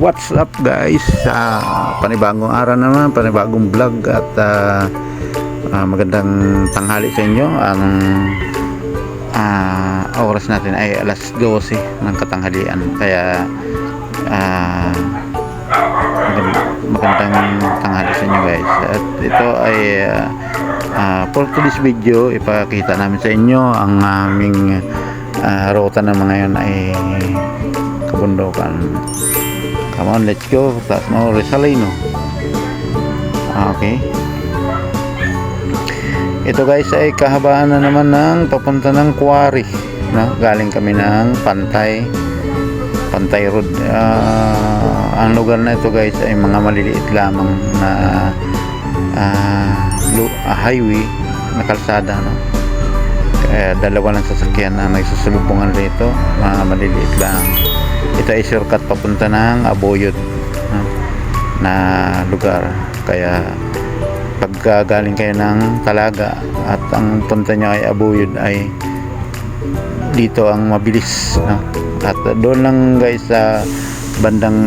What's up guys? Panibagong araw naman, panibagong vlog at magandang tanghali sa inyo. Ang oras natin ay alas 12 ng katanghalian. Kaya magandang tanghali sa inyo guys. At ito ay for today's video, ipakita namin sa inyo ang aming ruta naman ngayon ay kabundukan. Come on, let's go. Taas mo, Rizalino. Okay. Ito guys ay kahabaan na naman ng papunta ng Quarry, no? Galing kami ng Pantay Road. Ang lugar na ito guys ay mga maliliit lamang na highway na kalsada, no? Kaya dalawa lang sasakyan ang nagsusulubungan rito, mga maliliit lang. Ito ay shortcut papunta ng Aboyod, no? Na lugar. Kaya pag galing kayo ng Talaga at ang punta nyo ay Aboyod, ay dito ang mabilis, no? At doon lang guys sa bandang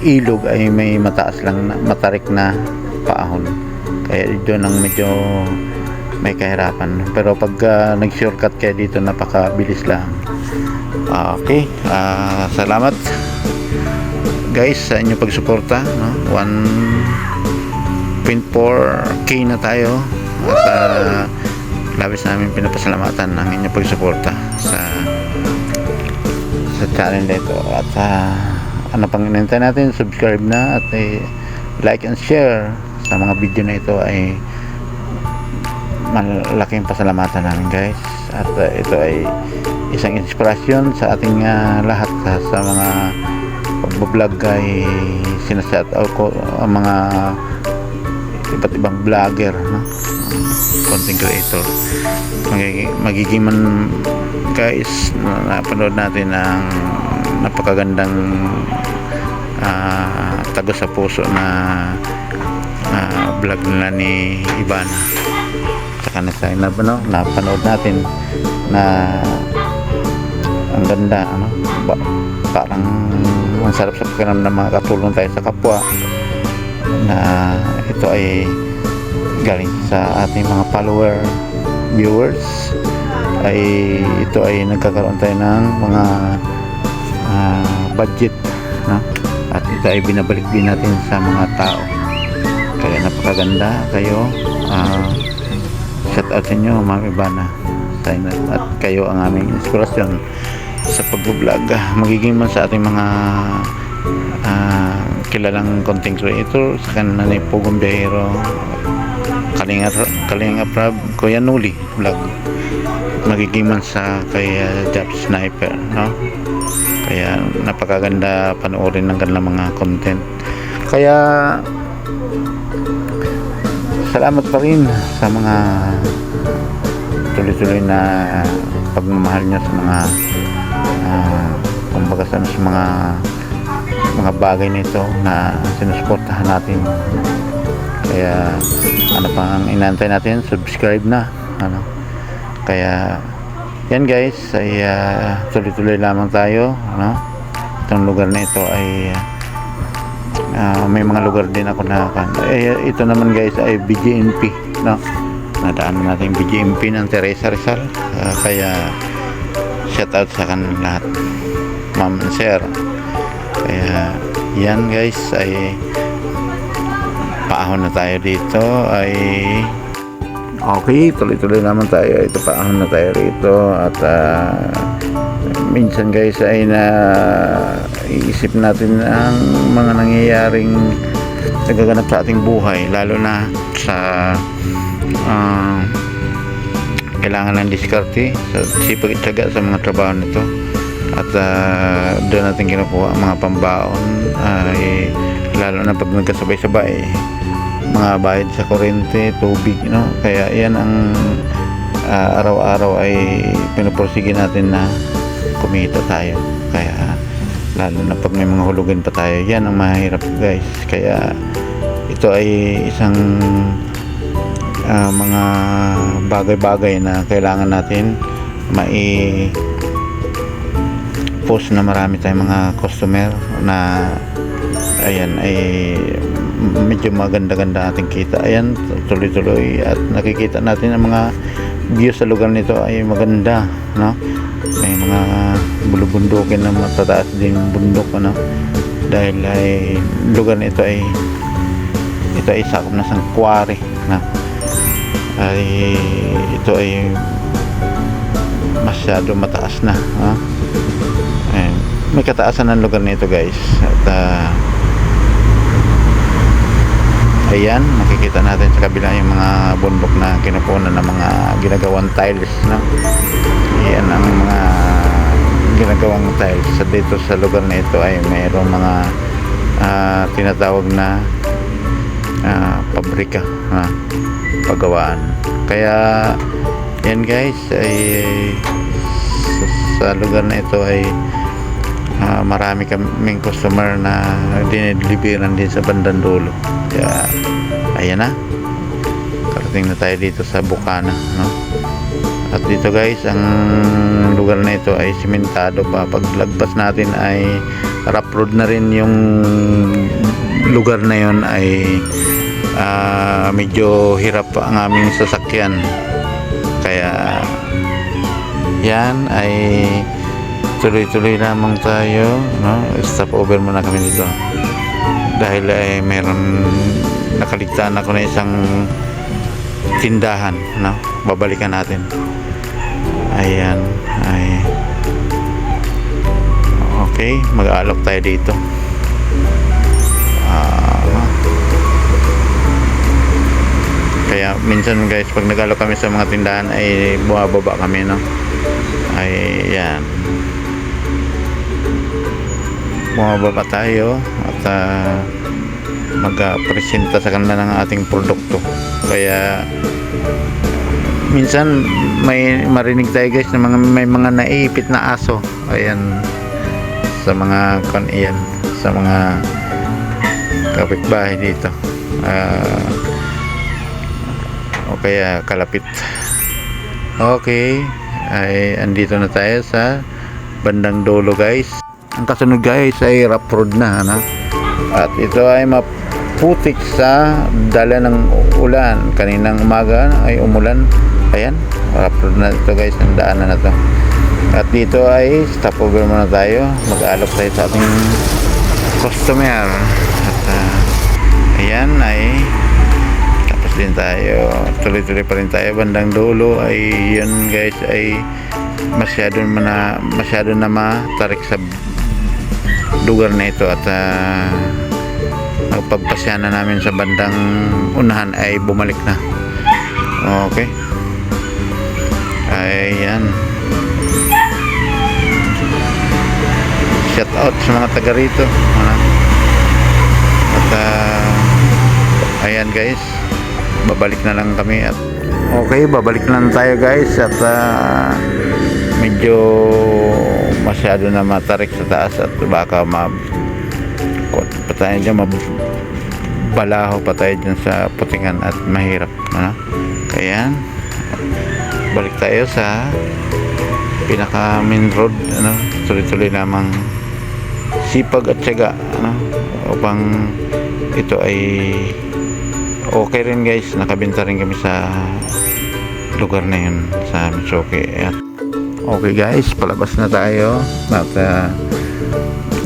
ilog ay may mataas lang, matarik na paahon. Kaya doon ang medyo may kahirapan. Pero pag nag-shortcut kayo dito, napakabilis lang. Okay, salamat guys sa inyong pagsuporta, no? 1.4k na tayo at labis namin pinapasalamatan ang inyong pagsuporta sa channel nito. At ano pang inintay natin, subscribe na at like and share sa mga video na ito ay malaking pasalamatan namin guys. At ito ay isang inspirasyon sa ating lahat sa mga pag-vlog ay sinashout out ko ang mga iba't ibang vlogger, no? Content creator. Magiging man guys, napanood natin ang napakagandang tago sa puso na vlog nila ni Ivana. Saka napanood natin na ang ganda, ano, parang ang sarap sa pakiramdam na makakatulong tayo sa kapwa, na ito ay galing sa ating mga follower, viewers, ay ito ay nagkakaroon tayo ng mga budget, no? At ito ay binabalik din natin sa mga tao. Kaya napakaganda kayo. Shout out sa inyo, Ma'am Ivana. At kayo ang aming inspirasyon sa pag-vlog. Magiging man sa ating mga kilalang content creator, sa kanila ni Pugong Biyahero, Kalinga Prab, Kuya Nuli vlog, magiging man sa kay Job Sniper, no? Kaya napakaganda panoorin ng kanilang mga content. Kaya salamat pa rin sa mga tuloy-tuloy na pagmamahal niya sa mga kumbaga sa mga bagay nito na sinusuportahan natin. Kaya ano pa ang inaantay natin, subscribe na, ano? Kaya yan guys ay tuloy-tuloy lamang tayo, no? Itong lugar na ito ay may mga lugar din ako na ito naman guys ay BGMP, no? Nadaanan natin BGMP ng Teresa Rizal. Kaya shout out sa kanila lahat, ma'am and sir. Kaya yan guys ay paahon na tayo dito. Ay okay, tuloy-tuloy naman tayo. Ito, paahon na tayo rito. At minsan guys ay iisip natin ang mga nangyayaring nagaganap sa ating buhay, lalo na sa kailangan ng diskarte, sa sipag-itsaga sa mga trabaho nito. At doon natin kinukuha ang mga pambaon, ay lalo na pag nagkasabay-sabay mga bayad sa kuryente, tubig, no? Kaya yan ang araw-araw ay pinupursige natin na kumita tayo. Kaya lalo na pag may mga hulugan pa tayo, yan ang mahirap guys. Kaya ito ay isang mga bagay-bagay na kailangan natin post na marami tayong mga customer na ayan ay medyo maganda-ganda ating kita. Ayan, tuloy-tuloy at nakikita natin ang mga view sa lugar nito ay maganda, no? May mga bulubundukin na matataas din bundok, ano? Dahil ay lugar nito ay sakop na sa quarry, na ay ito ay masyado mataas na, no? May kataasan ng lugar nito, guys, at ayan, makikita natin sa kabila yung mga bundok na kinukunan ng mga ginagawang tiles, no? Ayan ang mga ginagawang tiles. Sa dito sa lugar na ito ay mayroong mga tinatawag na pabrika, paggawaan. Kaya yan, guys, ay sa lugar na ito ay marami kaming customer na dinideliveran din sa bandang dulo. Kaya ayan na, karating na tayo dito sa Bukana, no? At dito, guys, ang lugar na ito ay simentado pa. Paglagpas natin ay rough road na rin yung lugar na yon. Ay medyo hirap pa ang aming sasakyan, kaya yan ay tuloy-tuloy lamang tayo, no? Stop over muna kami dito dahil ay meron, nakaligtaan ako na isang tindahan, no? Babalikan natin. Ayan, ay okay, mag-aalok tayo dito. Kaya minsan, guys, pag nag-aalok kami sa mga tindahan ay bumababa kami, no? Ay yan, bumababa tayo at mag-presenta sa kanila ng ating produkto. Kaya minsan may marinig tayo, guys, na may mga naiipit na aso, ayan, sa mga kaniyan, sa mga kapitbahay dito, o kaya kalapit. Okay, ay andito na tayo sa bandang dulo, guys. Ang kasunod, guys, ay rough road na, ano? At ito ay maputik sa dala ng ulan. Kaninang umaga ay umulan. Ayan, rough road na ito, guys, ang daanan na to. At dito ay stop over muna tayo. Mag-aalok tayo sa ating customer. At ayan, ay tapos din tayo. Tuloy-tuloy pa rin tayo. Bandang dulo ay yun, guys, ay masyado na matarik sa lugar na ito. At pagpasya na namin sa bandang unahan ay bumalik na. Okay, ayan, shout out sa mga taga rito, at ayan, guys, babalik na lang kami. At okay, babalik na lang tayo, guys, at medyo masyado na matarik sa taas at baka pa tayo dyan, mabalaho pa tayo dyan sa putingan at mahirap, ano? Kaya balik tayo sa pinaka main road, ano? Tuloy-tuloy lamang sipag at tiyaga, ano? Upang ito ay okay rin, guys. Nakabenta rin kami sa lugar na yun, sa Mitsuki. At okay, guys, palabas na tayo. At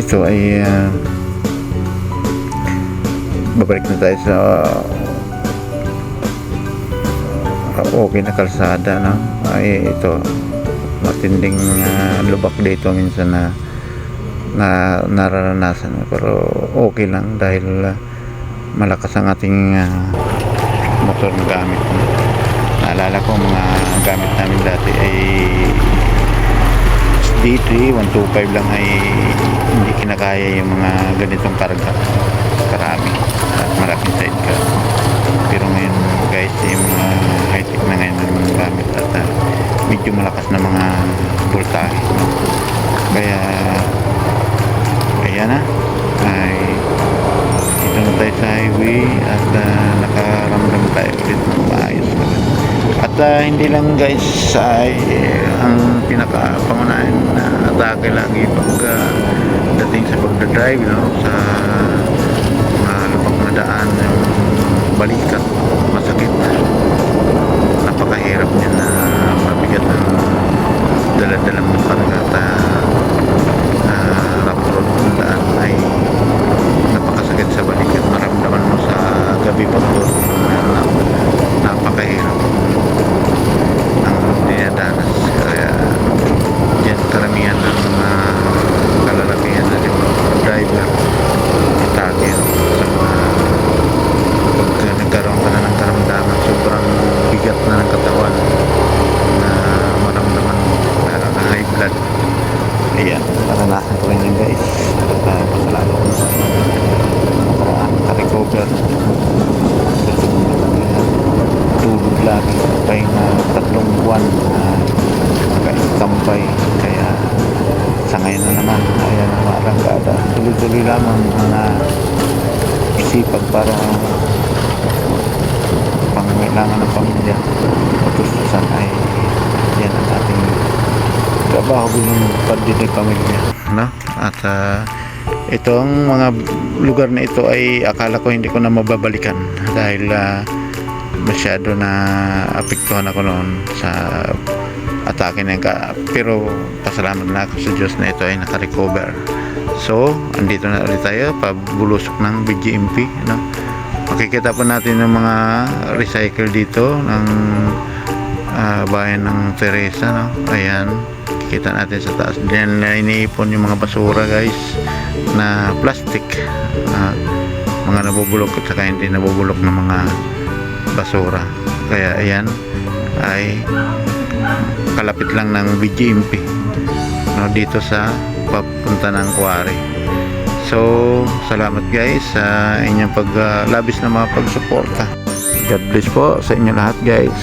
ito ay babalik na tayo sa okay na kalsada, no? Ay ito, matinding lubak dito minsan na nararanasan, pero okay lang dahil malakas ang ating motor na gamit. Naalala ko, mga gamit namin dati ay D3 125 lang, ay hindi kinakaya yung mga ganitong karga, karami at malaking sidecar. Pero ngayon, guys, yung high-tech na ngayon ng gamit at medyo malakas na mga voltahe, no? Kaya ayan na, ay dito na tayo sa highway at nakaramdam tayo ulit ng maayos. At hindi lang guys ay ang pinaka-pangunahin na atake lagi pag dating sa pagdadrive, no? Sa mga lubak na daan, yung balikat, masakit, napakahirap niya na mabigat ng dala-dala mong karagata rough road ng daan ay napakasakit sa balikat. Maramdaman mo sa gabi pag doon napakahirap ang dinadanas. Kaya yan karamihan ng mga kalalakihan na driver atake sa mga pag nagkaroon ka na ng karamdaman sobrang bigat na ng katawan na maramdaman mo high blood. Ayan, naranasan ko rin yun guys. Pasalamat ko sa nakaraan ka-recover. Tulog lagi tayo na 3 buwan naka-stampay. Kaya sa ngayon na naman ayan ang marangkada, tuloy-tuloy lamang na isipag para pangangailangan ng pamilya. Patustusan ay yan ang ating trabaho bilang pagdidig pamilya, no? At itong mga lugar na ito ay akala ko hindi ko na mababalikan dahil masyado na apektuhan ako noon sa atake na pero pasalamat na ako sa Diyos na ito ay naka-recover. So andito na ulit tayo pabulusok ng BGMP, no? Makikita po natin ng mga recycle dito ng bayan ng Teresa, no? Ayan, kita natin sa taas. Diyan na iniipon yung mga basura guys na plastic, mga nabubulok at saka hindi nabubulok na mga basura. Kaya ayan ay kalapit lang ng BGMP, no, dito sa papunta ng Quarry. So salamat guys sa inyong labis na mga pagsuporta. God bless po sa inyo lahat guys.